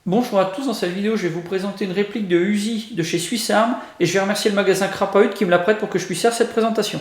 Bonjour à tous, dans cette vidéo je vais vous présenter une réplique de Uzi de chez Swiss Arm et je vais remercier le magasin Crapaud qui me la prête pour que je puisse faire cette présentation.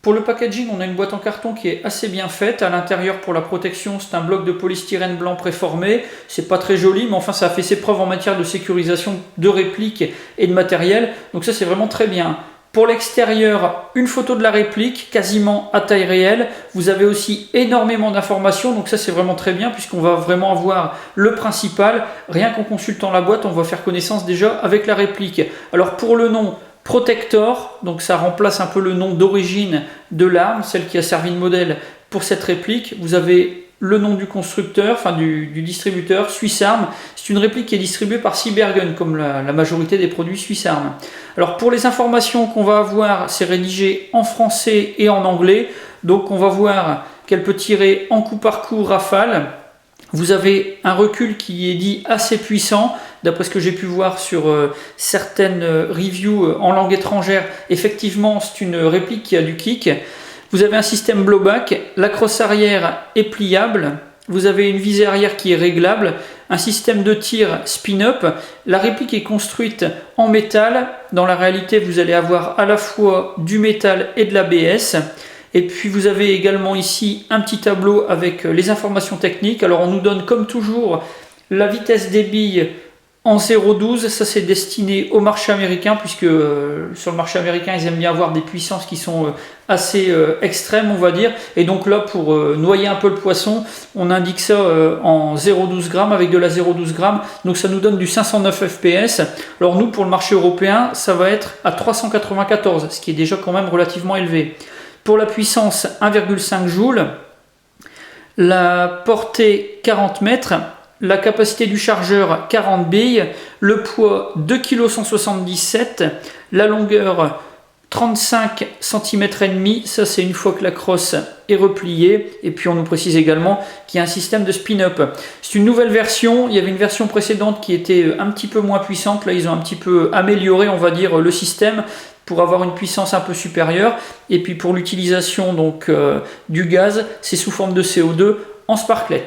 Pour le packaging, on a une boîte en carton qui est assez bien faite. À l'intérieur, pour la protection, c'est un bloc de polystyrène blanc préformé. C'est pas très joli, mais enfin ça a fait ses preuves en matière de sécurisation de réplique et de matériel. Donc ça c'est vraiment très bien. Pour l'extérieur, une photo de la réplique, quasiment à taille réelle. Vous avez aussi énormément d'informations, donc ça c'est vraiment très bien puisqu'on va vraiment avoir le principal. Rien qu'en consultant la boîte, on va faire connaissance déjà avec la réplique. Alors pour le nom, Protector, donc ça remplace un peu le nom d'origine de l'arme, celle qui a servi de modèle pour cette réplique. Vous avez le nom du constructeur, enfin du distributeur, Swiss Arm. C'est une réplique qui est distribuée par Cybergun, comme la majorité des produits Swiss Arm. Alors pour les informations qu'on va avoir, c'est rédigé en français et en anglais. Donc on va voir qu'elle peut tirer en coup par coup rafale. Vous avez un recul qui est dit assez puissant, d'après ce que j'ai pu voir sur certaines reviews en langue étrangère. Effectivement, c'est une réplique qui a du kick. Vous avez un système blowback, la crosse arrière est pliable, vous avez une visée arrière qui est réglable, un système de tir spin-up. La réplique est construite en métal. Dans la réalité, vous allez avoir à la fois du métal et de l'ABS. Et puis vous avez également ici un petit tableau avec les informations techniques. Alors on nous donne comme toujours la vitesse des billes en 0,12. Ça c'est destiné au marché américain puisque sur le marché américain ils aiment bien avoir des puissances qui sont assez extrêmes, on va dire. Et donc là pour noyer un peu le poisson, on indique ça en 0,12 grammes avec de la 0,12 grammes. Donc ça nous donne du 509 fps. Alors nous pour le marché européen ça va être à 394, ce qui est déjà quand même relativement élevé. Pour la puissance, 1,5 joules, la portée 40 mètres, la capacité du chargeur 40 billes, le poids 2,177 kg, la longueur 35 cm et demi, ça c'est une fois que la crosse est repliée. Et puis on nous précise également qu'il y a un système de spin-up. C'est une nouvelle version, il y avait une version précédente qui était un petit peu moins puissante. Là ils ont un petit peu amélioré, on va dire, le système pour avoir une puissance un peu supérieure. Et puis pour l'utilisation donc du gaz, c'est sous forme de CO2 en sparklet.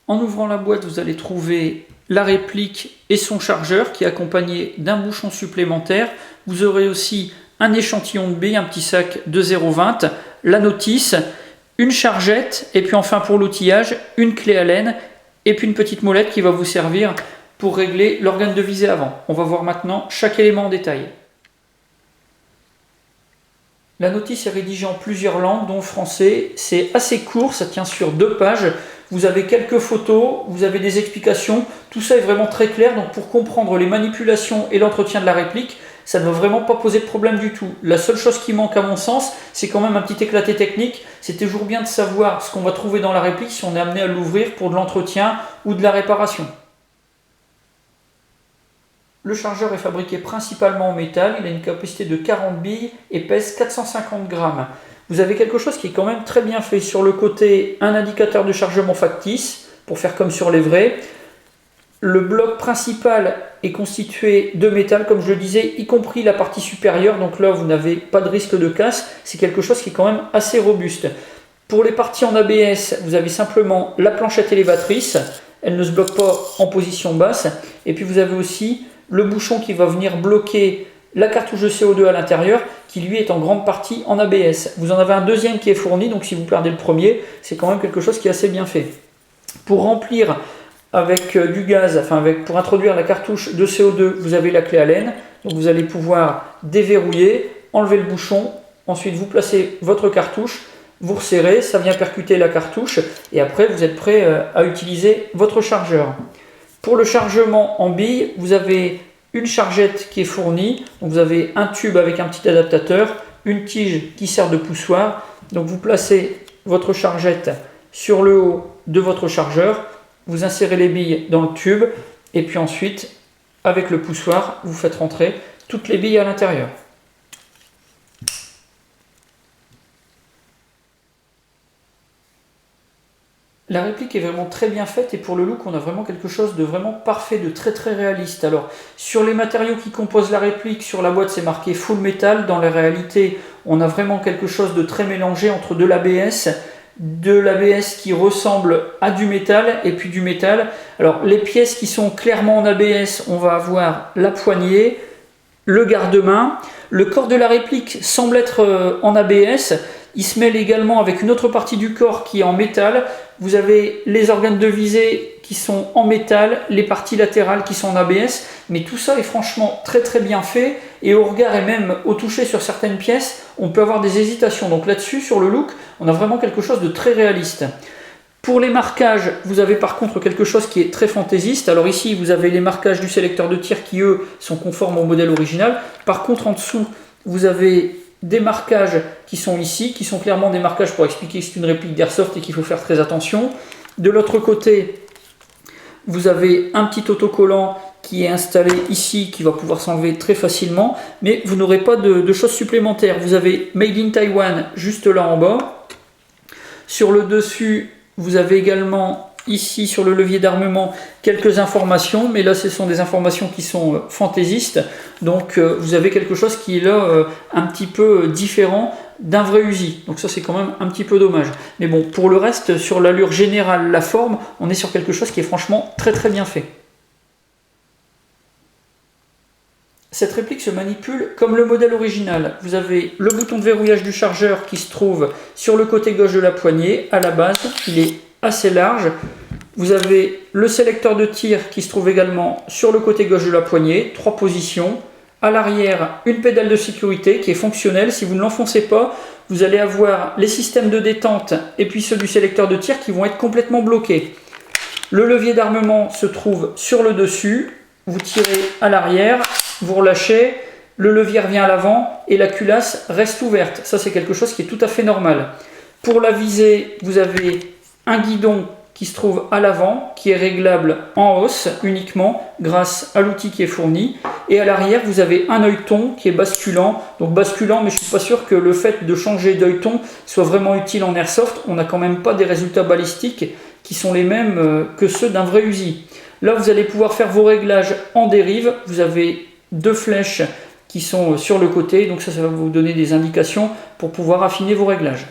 En ouvrant la boîte, vous allez trouver la réplique et son chargeur qui est accompagné d'un bouchon supplémentaire. Vous aurez aussi un échantillon de billes, un petit sac de 0,20, la notice, une chargette et puis enfin pour l'outillage, une clé Allen et puis une petite molette qui va vous servir pour régler l'organe de visée avant. On va voir maintenant chaque élément en détail. La notice est rédigée en plusieurs langues, dont français. C'est assez court, ça tient sur 2 pages. Vous avez quelques photos, vous avez des explications. Tout ça est vraiment très clair. Donc pour comprendre les manipulations et l'entretien de la réplique, ça ne va vraiment pas poser de problème du tout. La seule chose qui manque à mon sens, c'est quand même un petit éclaté technique. C'est toujours bien de savoir ce qu'on va trouver dans la réplique si on est amené à l'ouvrir pour de l'entretien ou de la réparation. Le chargeur est fabriqué principalement en métal, il a une capacité de 40 billes et pèse 450 grammes. Vous avez quelque chose qui est quand même très bien fait. Sur le côté, un indicateur de chargement factice, pour faire comme sur les vrais. Le bloc principal est constitué de métal, comme je le disais, y compris la partie supérieure. Donc là, vous n'avez pas de risque de casse. C'est quelque chose qui est quand même assez robuste. Pour les parties en ABS, vous avez simplement la planchette élévatrice. Elle ne se bloque pas en position basse. Et puis vous avez aussi le bouchon qui va venir bloquer la cartouche de CO2 à l'intérieur, qui lui est en grande partie en ABS. Vous en avez un deuxième qui est fourni, donc si vous perdez le premier, c'est quand même quelque chose qui est assez bien fait. Pour remplir avec du gaz, pour introduire la cartouche de CO2, vous avez la clé Allen. Donc vous allez pouvoir déverrouiller, enlever le bouchon, ensuite vous placez votre cartouche, vous resserrez, ça vient percuter la cartouche, et après vous êtes prêt à utiliser votre chargeur. Pour le chargement en billes, vous avez une chargette qui est fournie. Donc vous avez un tube avec un petit adaptateur, une tige qui sert de poussoir. Donc vous placez votre chargette sur le haut de votre chargeur, vous insérez les billes dans le tube et puis ensuite, avec le poussoir, vous faites rentrer toutes les billes à l'intérieur. La réplique est vraiment très bien faite et pour le look on a vraiment quelque chose de vraiment parfait, de très très réaliste. Alors sur les matériaux qui composent la réplique, sur la boîte c'est marqué full metal, dans la réalité on a vraiment quelque chose de très mélangé entre de l'ABS qui ressemble à du métal et puis du métal. Alors les pièces qui sont clairement en ABS, on va avoir la poignée, le garde-main, le corps de la réplique semble être en ABS. Il se mêle également avec une autre partie du corps qui est en métal. Vous avez les organes de visée qui sont en métal, les parties latérales qui sont en ABS, mais tout ça est franchement très très bien fait et au regard et même au toucher sur certaines pièces, on peut avoir des hésitations. Donc là-dessus, sur le look, on a vraiment quelque chose de très réaliste. Pour les marquages, vous avez par contre quelque chose qui est très fantaisiste. Alors ici, vous avez les marquages du sélecteur de tir qui, eux, sont conformes au modèle original. Par contre, en dessous, vous avez des marquages qui sont ici, qui sont clairement des marquages pour expliquer que c'est une réplique d'Airsoft et qu'il faut faire très attention. De l'autre côté, vous avez un petit autocollant qui est installé ici, qui va pouvoir s'enlever très facilement, mais vous n'aurez pas de choses supplémentaires. Vous avez Made in Taiwan juste là en bas. Sur le dessus, vous avez également ici sur le levier d'armement quelques informations, mais là ce sont des informations qui sont fantaisistes, donc vous avez quelque chose qui est là un petit peu différent d'un vrai Uzi, donc ça c'est quand même un petit peu dommage. Mais bon, pour le reste, sur l'allure générale, la forme, on est sur quelque chose qui est franchement très très bien fait. Cette réplique se manipule comme le modèle original. Vous avez le bouton de verrouillage du chargeur qui se trouve sur le côté gauche de la poignée. À la base, il est assez large. Vous avez le sélecteur de tir qui se trouve également sur le côté gauche de la poignée. 3 positions. À l'arrière, une pédale de sécurité qui est fonctionnelle. Si vous ne l'enfoncez pas, vous allez avoir les systèmes de détente et puis ceux du sélecteur de tir qui vont être complètement bloqués. Le levier d'armement se trouve sur le dessus. Vous tirez à l'arrière. Vous relâchez, le levier revient à l'avant et la culasse reste ouverte. Ça, c'est quelque chose qui est tout à fait normal. Pour la visée, vous avez un guidon qui se trouve à l'avant, qui est réglable en hausse uniquement grâce à l'outil qui est fourni. Et à l'arrière, vous avez un œilleton qui est basculant. Donc basculant, mais je ne suis pas sûr que le fait de changer d'œilleton soit vraiment utile en airsoft. On n'a quand même pas des résultats balistiques qui sont les mêmes que ceux d'un vrai Uzi. Là, vous allez pouvoir faire vos réglages en dérive. Vous avez 2 flèches qui sont sur le côté, donc ça va vous donner des indications pour pouvoir affiner vos réglages.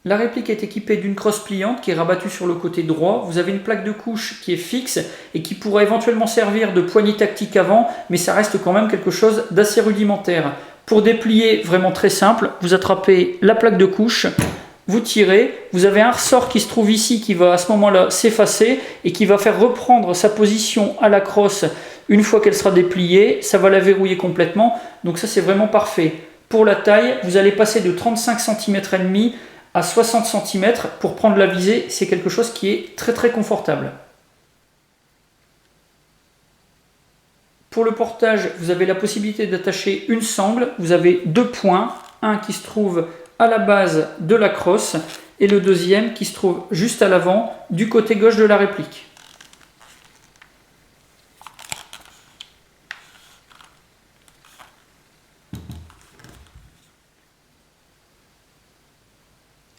La réplique est équipée d'une crosse pliante qui est rabattue sur le côté droit. Vous avez une plaque de couche qui est fixe et qui pourra éventuellement servir de poignée tactique avant, mais ça reste quand même quelque chose d'assez rudimentaire. Pour déplier, vraiment très simple, vous attrapez la plaque de couche, vous tirez, vous avez un ressort qui se trouve ici qui va à ce moment-là s'effacer et qui va faire reprendre sa position à la crosse une fois qu'elle sera dépliée. Ça va la verrouiller complètement, donc ça c'est vraiment parfait. Pour la taille, vous allez passer de 35 cm et demi à 60 cm pour prendre la visée. C'est quelque chose qui est très très confortable. Pour le portage, vous avez la possibilité d'attacher une sangle. Vous avez 2 points, un qui se trouve à la base de la crosse et le deuxième qui se trouve juste à l'avant du côté gauche de la réplique.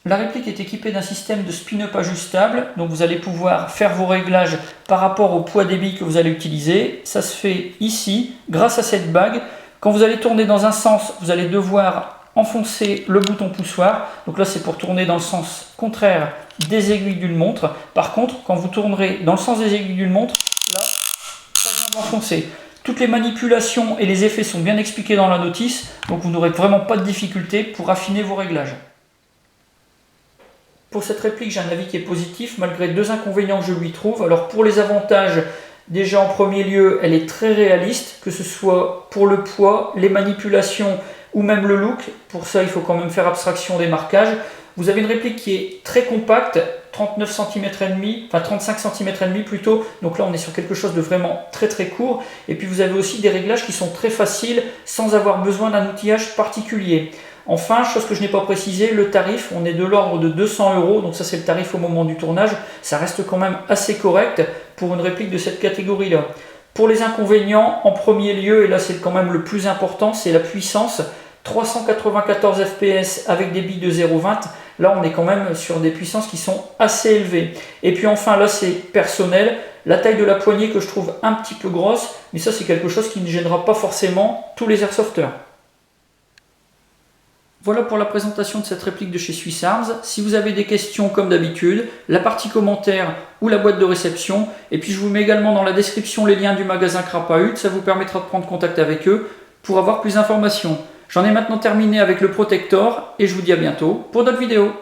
La réplique est équipée d'un système de spin-up ajustable, donc vous allez pouvoir faire vos réglages par rapport au poids des billes que vous allez utiliser. Ça se fait ici grâce à cette bague. Quand vous allez tourner dans un sens, vous allez devoir enfoncer le bouton poussoir, donc là c'est pour tourner dans le sens contraire des aiguilles d'une montre. Par contre, quand vous tournerez dans le sens des aiguilles d'une montre, là, pas besoin d'enfoncer. Toutes les manipulations et les effets sont bien expliqués dans la notice, donc vous n'aurez vraiment pas de difficulté pour affiner vos réglages. Pour cette réplique, j'ai un avis qui est positif, malgré 2 inconvénients que je lui trouve. Alors pour les avantages, déjà en premier lieu, elle est très réaliste, que ce soit pour le poids, les manipulations ou même le look. Pour ça, il faut quand même faire abstraction des marquages. Vous avez une réplique qui est très compacte, 39 cm et demi, enfin 35 cm et demi plutôt. Donc là, on est sur quelque chose de vraiment très très court. Et puis vous avez aussi des réglages qui sont très faciles sans avoir besoin d'un outillage particulier. Enfin, chose que je n'ai pas précisé, le tarif, on est de l'ordre de 200 €, donc ça c'est le tarif au moment du tournage. Ça reste quand même assez correct pour une réplique de cette catégorie-là. Pour les inconvénients, en premier lieu, et là c'est quand même le plus important, c'est la puissance. 394 fps avec des billes de 0,20. Là, on est quand même sur des puissances qui sont assez élevées. Et puis enfin, là, c'est personnel. La taille de la poignée que je trouve un petit peu grosse, mais ça, c'est quelque chose qui ne gênera pas forcément tous les airsofters. Voilà pour la présentation de cette réplique de chez Swiss Arms. Si vous avez des questions, comme d'habitude, la partie commentaires ou la boîte de réception. Et puis je vous mets également dans la description les liens du magasin Crapahut. Ça vous permettra de prendre contact avec eux pour avoir plus d'informations. J'en ai maintenant terminé avec le Protector et je vous dis à bientôt pour d'autres vidéos.